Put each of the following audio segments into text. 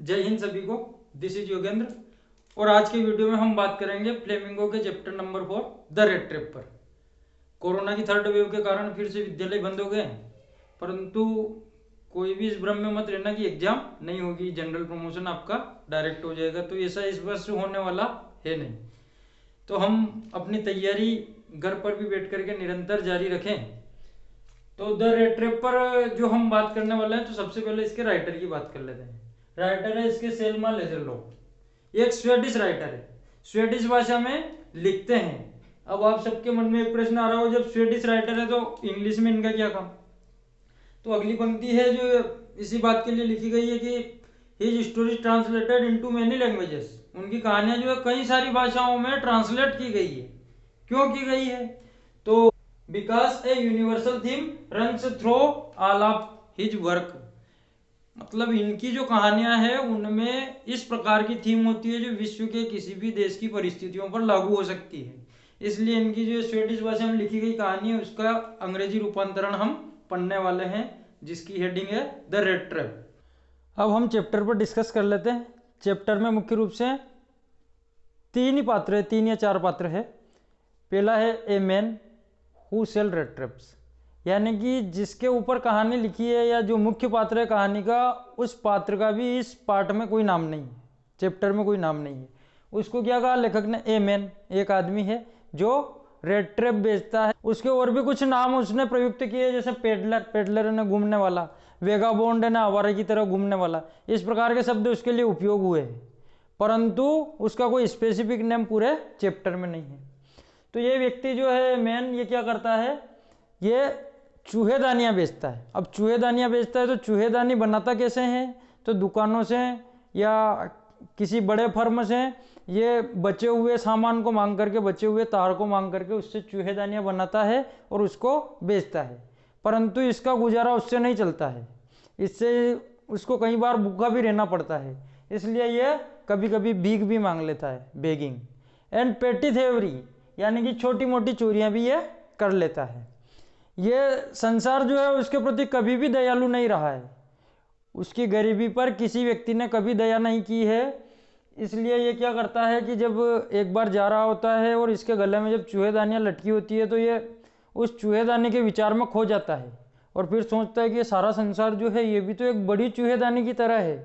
जय हिंद सभी को। दिस इज योगेंद्र और आज के वीडियो में हम बात करेंगे फ्लेमिंगो के chapter number 4 the red trap पर। कोरोना की थर्ड वेव के कारण फिर से विद्यालय बंद हो गए, परंतु कोई भी इस भ्रम में मत रहना कि एग्जाम नहीं होगी, जनरल प्रमोशन आपका डायरेक्ट हो जाएगा, तो ऐसा इस वर्ष होने वाला है नहीं। तो हम अपनी तैयारी घर पर भी बैठ करके निरंतर जारी रखें। तो द रेड ट्रैप पर जो हम बात करने वाले हैं, तो सबसे पहले इसके राइटर की बात कर लेते हैं। राइटर है इसके सेल्मा लेजरलोफ, एक स्वेडिश राइटर है, स्वेडिश भाषा में लिखते हैं। अब आप सबके मन में एक प्रश्न आ रहा हो, जब स्वेडिश राइटर है तो इंग्लिश में इनका क्या काम। तो अगली पंक्ति है जो इसी बात के लिए लिखी गई है कि his stories translated into many languages. उनकी कहानियां जो है कई सारी भाषाओं में ट्रांसलेट की गई है। क्यों की गई है? तो because a universal theme runs through all of his work. मतलब इनकी जो कहानियां हैं उनमें इस प्रकार की थीम होती है जो विश्व के किसी भी देश की परिस्थितियों पर लागू हो सकती है। इसलिए इनकी जो स्वेडिश भाषा में लिखी गई कहानी है उसका अंग्रेजी रूपांतरण हम पढ़ने वाले हैं, जिसकी हेडिंग है द रेड ट्रैप। अब हम चैप्टर पर डिस्कस कर लेते हैं। चैप्टर में मुख्य रूप से तीन ही पात्र है, 3 या 4 पात्र है। पहला है a man who sell red traps, यानी कि जिसके ऊपर कहानी लिखी है या जो मुख्य पात्र है कहानी का, उस पात्र का भी इस पार्ट में कोई नाम नहीं है, चैप्टर में कोई नाम नहीं है। उसको क्या कहा लेखक ने? ए मैन, एक आदमी है जो रेड ट्रैप बेचता है। उसके और भी कुछ नाम उसने प्रयुक्त किए, जैसे पेडलर, पेडलर ने घूमने वाला, वेगाबोंड है ना आवारा की तरह घूमने वाला, इस प्रकार के शब्द उसके लिए उपयोग हुए हैं, परंतु उसका कोई स्पेसिफिक नेम पूरे चैप्टर में नहीं है। तो ये व्यक्ति जो है मैन, ये क्या करता है? ये चूहेदानियाँ बेचता है। अब चूहेदानियाँ बेचता है तो चूहेदानी बनाता कैसे हैं? तो दुकानों से या किसी बड़े फर्म से ये बचे हुए सामान को मांग करके, बचे हुए तार को मांग करके उससे चूहेदानियाँ बनाता है और उसको बेचता है। परंतु इसका गुजारा उससे नहीं चलता है, इससे उसको कई बार भूखा भी रहना पड़ता है, इसलिए ये कभी कभी भीख भी मांग लेता है, बेगिंग। एंड पेटी थेवरी, यानी कि छोटी मोटी चोरियां भी ये कर लेता है। ये संसार जो है उसके प्रति कभी भी दयालु नहीं रहा है, उसकी गरीबी पर किसी व्यक्ति ने कभी दया नहीं की है। इसलिए ये क्या करता है कि जब एक बार जा रहा होता है और इसके गले में जब चूहेदानियाँ लटकी होती है तो ये उस चूहेदानी के विचार में खो जाता है और फिर सोचता है कि ये सारा संसार जो है ये भी तो एक बड़ी चूहेदानी की तरह है,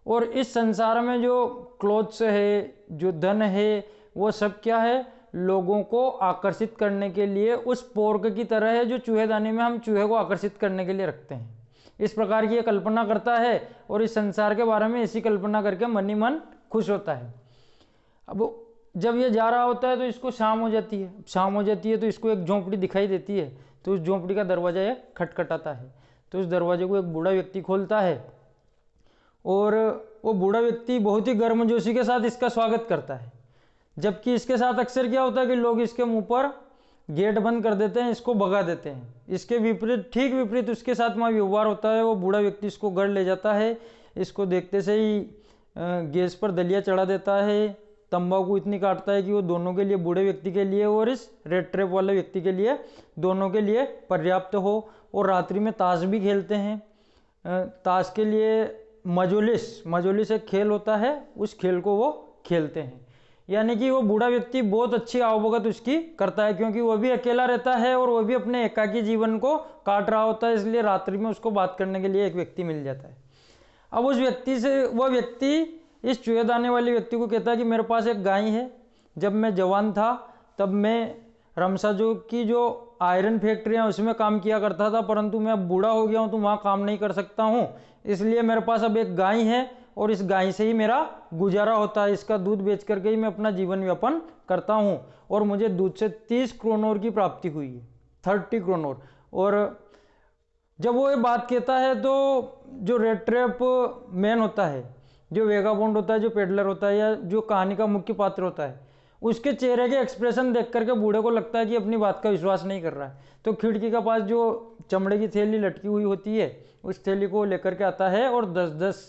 और इस संसार में जो क्लोथ्स है, जो धन है, वो सब क्या है? लोगों को आकर्षित करने के लिए उस पोर्क की तरह है जो चूहेदानी में हम चूहे को आकर्षित करने के लिए रखते हैं। इस प्रकार की ये कल्पना करता है और इस संसार के बारे में इसी कल्पना करके मन ही मन खुश होता है। अब जब ये जा रहा होता है तो इसको शाम हो जाती है। शाम हो जाती है तो इसको एक झोंपड़ी दिखाई देती है, तो उस झोंपड़ी का दरवाजा ये खटखटाता है। तो उस दरवाजे को एक बूढ़ा व्यक्ति खोलता है और वो बूढ़ा व्यक्ति बहुत ही गर्मजोशी के साथ इसका स्वागत करता है। जबकि इसके साथ अक्सर क्या होता है कि लोग इसके मुंह पर गेट बंद कर देते हैं, इसको भगा देते हैं। इसके विपरीत, ठीक विपरीत उसके साथ वहाँ व्यवहार होता है। वो बूढ़ा व्यक्ति इसको घर ले जाता है, इसको देखते से ही गैस पर दलिया चढ़ा देता है, तंबाकू इतनी काटता है कि वो दोनों के लिए, बूढ़े व्यक्ति के लिए और इस रेड ट्रैप वाले व्यक्ति के लिए, दोनों के लिए पर्याप्त हो। और रात्रि में ताश भी खेलते हैं। ताश के लिए मजोलिस एक खेल होता है, उस खेल को वो खेलते हैं। यानी कि वो बूढ़ा व्यक्ति बहुत अच्छी आवभगत उसकी करता है, क्योंकि वो भी अकेला रहता है और वो भी अपने एकाकी जीवन को काट रहा होता है, इसलिए रात्रि में उसको बात करने के लिए एक व्यक्ति मिल जाता है। अब उस व्यक्ति से, वह व्यक्ति इस चूहेदानी वाले व्यक्ति को कहता है कि मेरे पास एक गाय है, जब मैं जवान था तब मैं रमसाजो की जो आयरन फैक्ट्रियाँ उसमें काम किया करता था, परंतु मैं अब बूढ़ा हो गया हूँ तो वहाँ काम नहीं कर सकता हूँ, इसलिए मेरे पास अब एक गाय है और इस गाय से ही मेरा गुजारा होता है। इसका दूध बेच करके ही मैं अपना जीवन यापन करता हूँ और मुझे दूध से 30 क्रोनोर की प्राप्ति हुई है, 30 क्रोनोर। और जब वो ये बात कहता है तो जो रेड ट्रैप मैन होता है, जो वेगाबोंड होता है, जो पेडलर होता है, या जो कहानी का मुख्य पात्र होता है, उसके चेहरे के एक्सप्रेशन देख करके बूढ़े को लगता है कि अपनी बात का विश्वास नहीं कर रहा है। तो खिड़की के पास जो चमड़े की थैली लटकी हुई होती है, उस थैली को लेकर के आता है और 10-10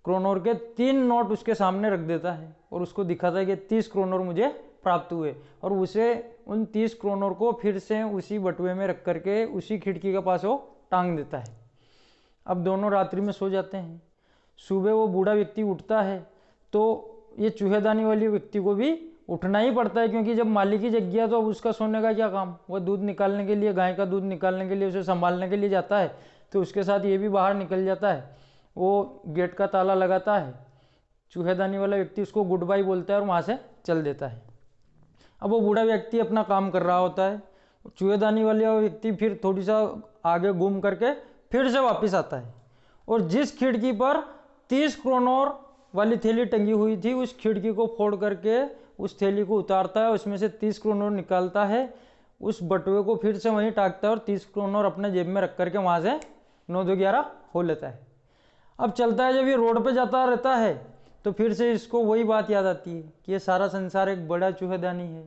क्रोनोर के 3 नोट उसके सामने रख देता है और उसको दिखाता है कि 30 क्रोनोर मुझे प्राप्त हुए, और उसे उन 30 क्रोनोर को फिर से उसी बटुए में रख करके उसी खिड़की के पास वो टांग देता है। अब दोनों रात्रि में सो जाते हैं। सुबह वो बूढ़ा व्यक्ति उठता है तो ये चूहेदानी वाले व्यक्ति को भी उठना ही पड़ता है, क्योंकि जब मालिक ही जग गया तो अब उसका सोने का क्या काम। वो दूध निकालने के लिए, गाय का दूध निकालने के लिए, उसे संभालने के लिए जाता है, तो उसके साथ ये भी बाहर निकल जाता है। वो गेट का ताला लगाता है, चूहेदानी वाला व्यक्ति उसको गुड बाय बोलता है और वहाँ से चल देता है। अब वो बूढ़ा व्यक्ति अपना काम कर रहा होता है, चूहेदानी वाला व्यक्ति फिर थोड़ी सा आगे घूम करके फिर से वापस आता है, और जिस खिड़की पर 30 क्रोनोर वाली थैली टंगी हुई थी उस खिड़की को फोड़ करके उस थैली को उतारता है, उसमें से 30 क्रोनोर निकालता है, उस बटुए को फिर से वहीं टाकता है और 30 क्रोनोर अपने जेब में रख करके वहाँ से 9-2-11 हो लेता है। अब चलता है, जब ये रोड पे जाता रहता है तो फिर से इसको वही बात याद आती है कि ये सारा संसार एक बड़ा चूहेदानी है,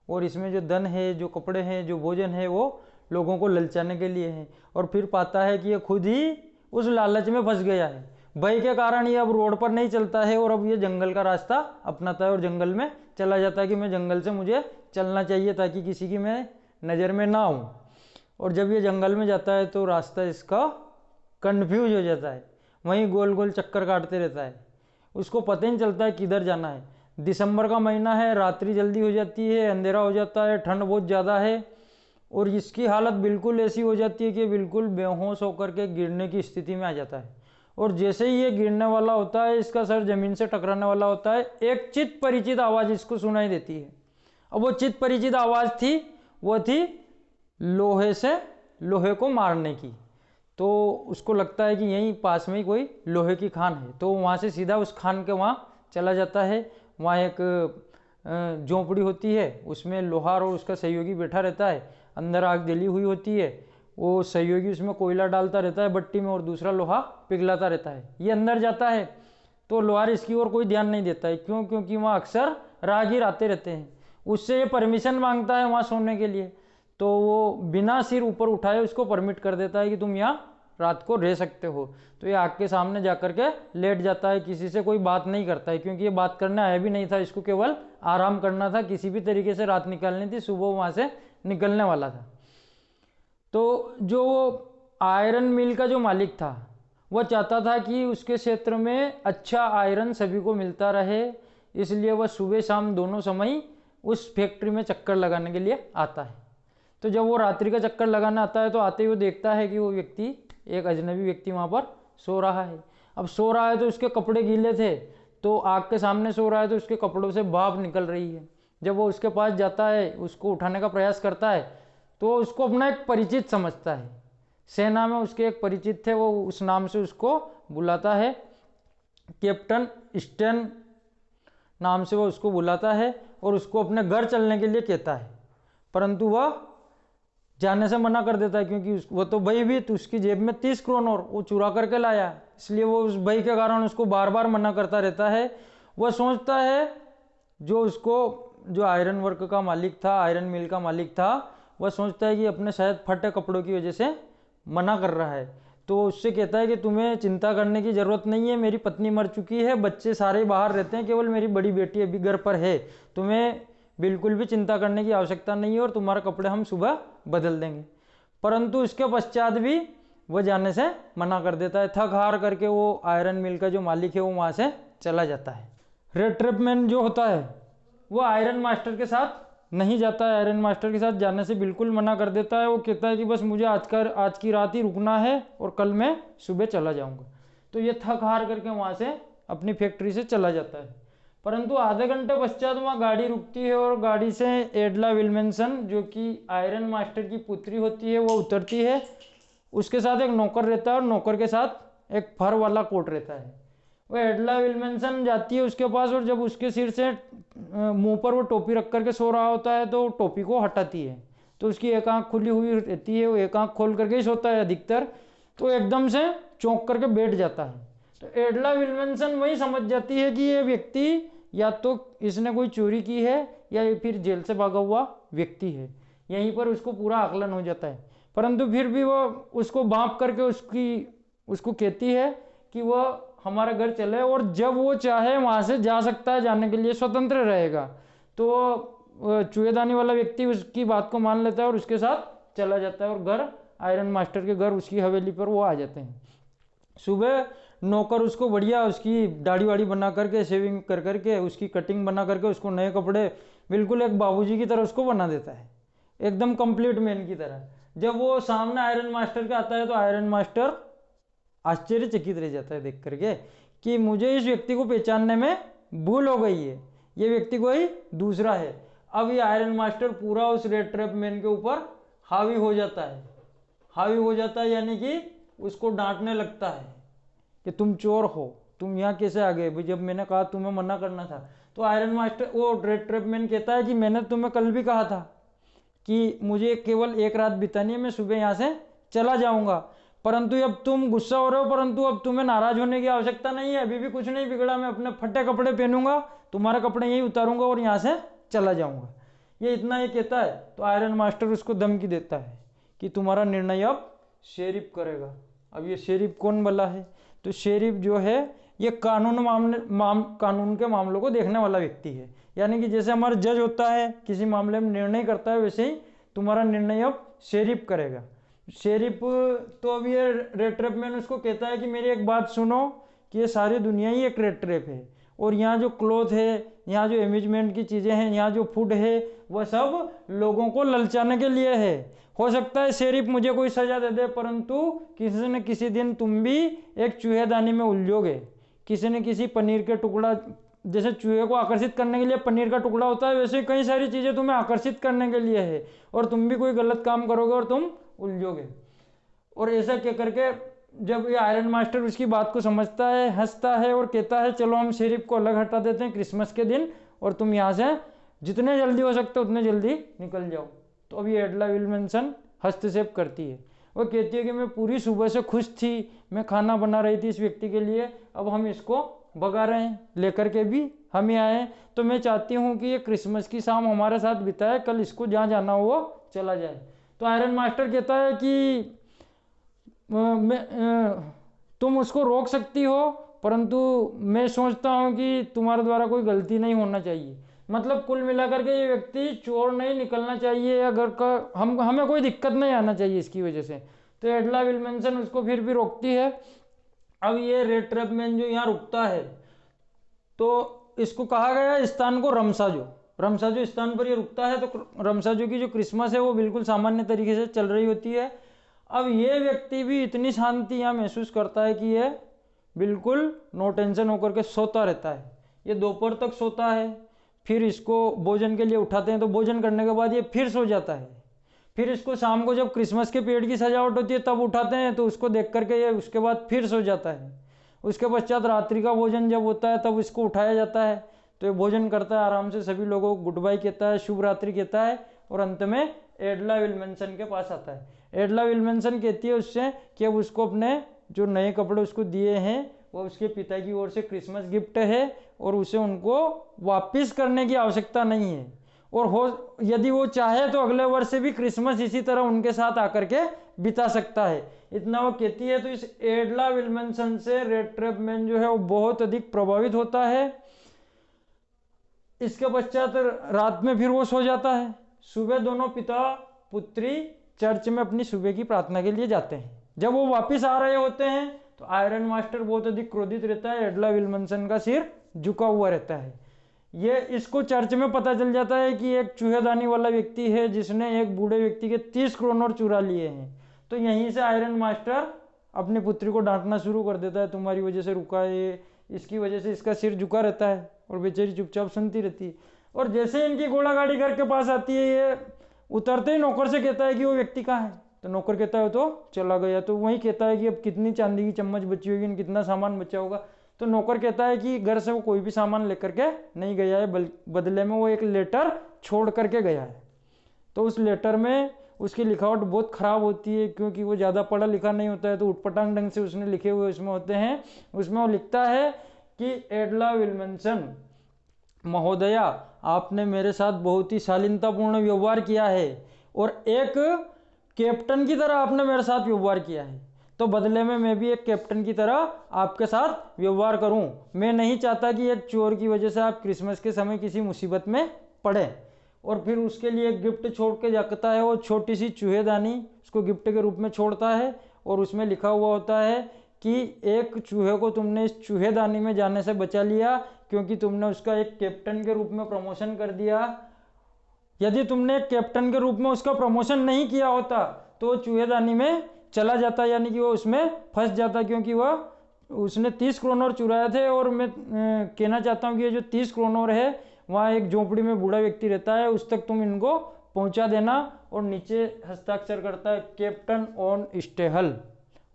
और इसमें जो धन है, जो कपड़े हैं, जो भोजन है, वो लोगों को ललचाने के लिए है। और फिर पाता है कि ये खुद ही उस लालच में फंस गया है। भय के कारण ये अब रोड पर नहीं चलता है और अब ये जंगल का रास्ता अपनाता है और जंगल में चला जाता है कि मैं जंगल से मुझे चलना चाहिए ताकि किसी की मैं नज़र में ना आऊँ। और जब ये जंगल में जाता है तो रास्ता इसका कन्फ्यूज हो जाता है, वहीं गोल गोल चक्कर काटते रहता है, उसको पता ही नहीं चलता है किधर जाना है। दिसंबर का महीना है, रात्रि जल्दी हो जाती है, अंधेरा हो जाता है, ठंड बहुत ज़्यादा है, और इसकी हालत बिल्कुल ऐसी हो जाती है कि बिल्कुल बेहोश होकर के गिरने की स्थिति में आ जाता है। और जैसे ही ये गिरने वाला होता है, इसका सर जमीन से टकराने वाला होता है, एक चित परिचित आवाज़ इसको सुनाई देती है। अब वो चित परिचित आवाज़ थी, वो थी लोहे से लोहे को मारने की। तो उसको लगता है कि यहीं पास में ही कोई लोहे की खान है, तो वहाँ से सीधा उस खान के वहाँ चला जाता है। वहाँ एक झोंपड़ी होती है, उसमें लोहार और उसका सहयोगी बैठा रहता है, अंदर आग जली हुई होती है, वो सहयोगी उसमें कोयला डालता रहता है भट्टी में और दूसरा लोहा पिघलाता रहता है। ये अंदर जाता है तो लोहार इसकी ओर कोई ध्यान नहीं देता है, क्यों? क्योंकि वहाँ अक्सर राहगीर आते रहते हैं। उससे ये परमिशन मांगता है वहाँ सोने के लिए, तो वो बिना सिर ऊपर उठाए उसको परमिट कर देता है कि तुम यहाँ रात को रह सकते हो। तो ये आग के सामने जा कर के लेट जाता है, किसी से कोई बात नहीं करता है, क्योंकि ये बात करने आया भी नहीं था, इसको केवल आराम करना था, किसी भी तरीके से रात निकालनी थी, सुबह वहाँ से निकलने वाला था। तो जो आयरन मिल का जो मालिक था वह चाहता था कि उसके क्षेत्र में अच्छा आयरन सभी को मिलता रहे, इसलिए वह सुबह शाम दोनों समय उस फैक्ट्री में चक्कर लगाने के लिए आता है। तो जब वो रात्रि का चक्कर लगाना आता है तो आते ही वो देखता है कि वो व्यक्ति, एक अजनबी व्यक्ति वहाँ पर सो रहा है। अब सो रहा है तो उसके कपड़े गीले थे, तो आग के सामने सो रहा है तो उसके कपड़ों से भाप निकल रही है। जब वो उसके पास जाता है, उसको उठाने का प्रयास करता है, तो उसको अपना एक परिचित समझता है। सेना में उसके एक परिचित थे, वो उस नाम से उसको बुलाता है, कैप्टन स्टेन नाम से वो उसको बुलाता है और उसको अपने घर चलने के लिए कहता है, परंतु वह जाने से मना कर देता है, क्योंकि वो तो भयभीत, उसकी जेब में 30 क्रोनोर वो चुरा करके लाया, इसलिए वो उस भय के कारण उसको बार बार मना करता रहता है। वह सोचता है, जो आयरन वर्क का मालिक था, आयरन मिल का मालिक था, वह सोचता है कि अपने शायद फटे कपड़ों की वजह से मना कर रहा है। तो उससे कहता है कि तुम्हें चिंता करने की ज़रूरत नहीं है, मेरी पत्नी मर चुकी है, बच्चे सारे बाहर रहते हैं, केवल मेरी बड़ी बेटी अभी घर पर है, तुम्हें बिल्कुल भी चिंता करने की आवश्यकता नहीं है और तुम्हारे कपड़े हम सुबह बदल देंगे। परंतु उसके पश्चात भी वह जाने से मना कर देता है। थक हार करके वो आयरन मिल का जो मालिक है वो वहाँ से चला जाता है। रेड ट्रैप मैन जो होता है वो आयरन मास्टर के साथ नहीं जाता है, आयरन मास्टर के साथ जाने से बिल्कुल मना कर देता है। वो कहता है कि बस मुझे आज की रात ही रुकना है और कल मैं सुबह चला जाऊँगा। तो ये थक हार करके वहाँ से अपनी फैक्ट्री से चला जाता है। परंतु आधे घंटे पश्चात वहाँ गाड़ी रुकती है और गाड़ी से एडला विल्मेंसन, जो कि आयरन मास्टर की पुत्री होती है, वो उतरती है। उसके साथ एक नौकर रहता है और नौकर के साथ एक फर वाला कोट रहता है। वो एडला विल्मेंसन जाती है उसके पास और जब उसके सिर से मुंह पर वो टोपी रख करके सो रहा होता है तो टोपी को हटाती है, तो उसकी एक आंख खुली हुई रहती है, वो एक आंख खोल करके ही सोता है अधिकतर, तो एकदम से चौंक करके बैठ जाता है। तो एडला विल्मेंसन वही समझ जाती है कि ये व्यक्ति या तो इसने कोई चोरी की है या ये फिर जेल से भागा हुआ व्यक्ति है। यहीं पर उसको पूरा आकलन हो जाता है। परंतु फिर भी वो उसको भांप करके उसको कहती है कि वह हमारा घर चले और जब वो चाहे वहाँ से जा सकता है, जाने के लिए स्वतंत्र रहेगा। तो चूहेदानी वाला व्यक्ति उसकी बात को मान लेता है और उसके साथ चला जाता है और घर, आयरन मास्टर के घर, उसकी हवेली पर वो आ जाते हैं। सुबह नौकर उसको बढ़िया उसकी दाढ़ी वाड़ी बना करके, शेविंग कर करके, उसकी कटिंग बना करके, उसको नए कपड़े बिल्कुल एक बाबूजी की तरह उसको बना देता है, एकदम कंप्लीट मैन की तरह। जब वो सामने आयरन मास्टर का आता है तो आयरन मास्टर आश्चर्यचकित रह जाता है देख करके कि मुझे इस व्यक्ति को पहचानने में भूल हो गई है, ये व्यक्ति कोई दूसरा है। अब ये आयरन मास्टर पूरा उस रेड ट्रैप मैन के ऊपर हावी हो जाता है, हावी हो जाता है, यानी कि उसको डांटने लगता है कि तुम चोर हो, तुम यहाँ कैसे आ गए भाई, जब मैंने कहा तुम्हें मना करना था। तो आयरन मास्टर वो रेड ट्रैप मैन कहता है कि मैंने तुम्हें कल भी कहा था कि मुझे केवल एक रात बितानी है, मैं सुबह यहाँ से चला जाऊंगा, परंतु अब तुम गुस्सा हो रहे हो, परंतु अब तुम्हें नाराज होने की आवश्यकता नहीं है, अभी भी कुछ नहीं बिगड़ा, मैं अपने फटे कपड़े पहनूंगा, तुम्हारे कपड़े यहीं उतारूंगा और यहाँ से चला जाऊंगा। ये इतना ही कहता है तो आयरन मास्टर उसको धमकी देता है कि तुम्हारा निर्णय अब शेरिफ करेगा। अब ये शेरिफ कौन बला है? तो शेरिफ जो है ये कानून के मामलों को देखने वाला व्यक्ति है, यानी कि जैसे हमारा जज होता है किसी मामले में निर्णय करता है, वैसे ही तुम्हारा निर्णय अब शेरिफ करेगा। शेरिफ तो अब ये रेड ट्रैप मैन उसको कहता है कि मेरी एक बात सुनो कि ये सारी दुनिया ही एक रेड ट्रैप है, और यहाँ जो क्लॉथ है, यहाँ जो एम्यूजमेंट की चीज़ें हैं, यहाँ जो फूड है, वह सब लोगों को ललचाने के लिए है। हो सकता है शेरिफ मुझे कोई सजा दे दे, परंतु किसी न किसी दिन तुम भी एक चूहेदानी में उलझोगे, किसी न किसी पनीर के टुकड़ा, जैसे चूहे को आकर्षित करने के लिए पनीर का टुकड़ा होता है, वैसे कई सारी चीज़ें तुम्हें आकर्षित करने के लिए है, और तुम भी कोई गलत काम करोगे और तुम उलझोगे। और ऐसा क्या करके जब ये आयरन मास्टर उसकी बात को समझता है, हंसता है और कहता है चलो हम शेरिफ को अलग हटा देते हैं क्रिसमस के दिन, और तुम यहाँ से जितने जल्दी हो सकते उतने जल्दी निकल जाओ। तो अभी एडला विल्मनसन हस्तक्षेप करती है, वो कहती है कि मैं पूरी सुबह से खुश थी, मैं खाना बना रही थी इस व्यक्ति के लिए, अब हम इसको भगा रहे हैं, लेकर के भी हम ही आए, तो मैं चाहती हूँ कि ये क्रिसमस की शाम हमारे साथ बिताए, कल इसको जहाँ जाना हो वो चला जाए। तो आयरन मास्टर कहता है कि तुम उसको रोक सकती हो, परंतु मैं सोचता हूँ कि तुम्हारे द्वारा कोई गलती नहीं होना चाहिए, मतलब कुल मिलाकर के ये व्यक्ति चोर नहीं निकलना चाहिए, अगर का हमें कोई दिक्कत नहीं आना चाहिए इसकी वजह से। तो एडला विल्मनसन उसको फिर भी रोकती है। अब ये रेड ट्रैप मैन जो यहाँ रुकता है, तो इसको कहा गया स्थान को रमसाजो स्थान पर ये रुकता है। तो रमसाजो की जो क्रिसमस है वो बिल्कुल सामान्य तरीके से चल रही होती है। अब ये व्यक्ति भी इतनी शांति यहाँ महसूस करता है कि ये बिल्कुल नो टेंशन होकर के सोता रहता है। ये दोपहर तक सोता है, फिर इसको भोजन के लिए उठाते हैं, तो भोजन करने के बाद ये फिर सो जाता है। फिर इसको शाम को जब क्रिसमस के पेड़ की सजावट होती है तब उठाते हैं, तो उसको देख करके ये उसके बाद फिर सो जाता है। उसके पश्चात रात्रि का भोजन जब होता है तब इसको उठाया जाता है, तो ये भोजन करता है आराम से, सभी लोगों को गुड बाय कहता है, शुभ रात्रि कहता है, और अंत में एडला विल्मनसन के पास आता है। एडला विल्मनसन कहती है उससे कि अब उसको अपने जो नए कपड़े उसको दिए हैं वो उसके पिता की ओर से क्रिसमस गिफ्ट है, और उसे उनको वापस करने की आवश्यकता नहीं है, और हो यदि वो चाहे तो अगले वर्ष से भी क्रिसमस इसी तरह उनके साथ आकर के बिता सकता है, इतना वो कहती है। तो इस एडला विल्मनसन से रेड ट्रैप मैन जो है वो बहुत अधिक प्रभावित होता है। इसके पश्चात रात में फिर वो सो जाता है। सुबह दोनों पिता पुत्री चर्च में अपनी सुबह की प्रार्थना के लिए जाते हैं। जब वो वापस आ रहे होते हैं तो आयरन मास्टर बहुत अधिक क्रोधित रहता है, एडला विल्मनसन का सिर झुका हुआ रहता है। ये इसको चर्च में पता चल जाता है कि एक चूहेदानी वाला व्यक्ति है जिसने एक बूढ़े व्यक्ति के 30 क्रोनर चुरा लिए हैं। तो यहीं से आयरन मास्टर अपनी पुत्री को डांटना शुरू कर देता है, तुम्हारी वजह से रुका है, इसकी वजह से इसका सिर झुका रहता है, और बेचारी चुपचाप सुनती रहती है। और जैसे इनकी घोड़ा गाड़ी घर के पास आती है, ये उतरते ही नौकर से कहता है कि वो व्यक्ति कहाँ है। तो नौकर कहता है तो चला गया। तो वही कहता है कि अब कितनी चांदी की चम्मच बची होगी, कितना सामान बचा होगा। तो नौकर कहता है कि घर से वो कोई भी सामान लेकर के नहीं गया है, बदले में वो एक लेटर छोड़ करके गया है। तो उस लेटर में उसकी लिखावट बहुत खराब होती है, क्योंकि वो ज़्यादा पढ़ा लिखा नहीं होता है, तो उटपटांग ढंग से उसने लिखे हुए उसमें होते हैं। उसमें वो लिखता है कि एडला विल्मनसन महोदया, आपने मेरे साथ बहुत ही शालीनतापूर्ण व्यवहार किया है और एक कैप्टन की तरह आपने मेरे साथ व्यवहार किया है, तो बदले में मैं भी एक कैप्टन की तरह आपके साथ व्यवहार करूं। मैं नहीं चाहता कि एक चोर की वजह से आप क्रिसमस के समय किसी मुसीबत में पड़े। और फिर उसके लिए एक गिफ्ट छोड़ के जाता है, वो छोटी सी चूहेदानी उसको गिफ्ट के रूप में छोड़ता है, और उसमें लिखा हुआ होता है कि एक चूहे को तुमने इस चूहेदानी में जाने से बचा लिया क्योंकि तुमने उसका एक कैप्टन के रूप में प्रमोशन कर दिया। यदि तुमने एक कैप्टन के रूप में उसका प्रमोशन नहीं किया होता तो वो चूहेदानी में चला जाता, यानी कि वो उसमें फंस जाता, क्योंकि वह उसने 30 करोड़ चुराए थे। और मैं कहना चाहता हूँ कि ये जो 30 करोड़ है वहाँ एक झोपड़ी में बूढ़ा व्यक्ति रहता है, उस तक तुम इनको पहुँचा देना। और नीचे हस्ताक्षर करता है कैप्टन ऑन स्टेहल,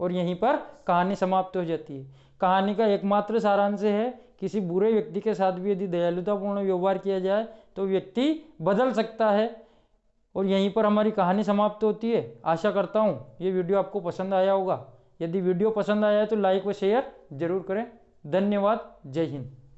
और यहीं पर कहानी समाप्त हो जाती है। कहानी का एकमात्र सारांश है किसी बुरे व्यक्ति के साथ भी यदि दयालुतापूर्ण व्यवहार किया जाए तो व्यक्ति बदल सकता है। और यहीं पर हमारी कहानी समाप्त होती है। आशा करता हूँ ये वीडियो आपको पसंद आया होगा। यदि वीडियो पसंद आया है तो लाइक व शेयर जरूर करें। धन्यवाद। जय हिंद।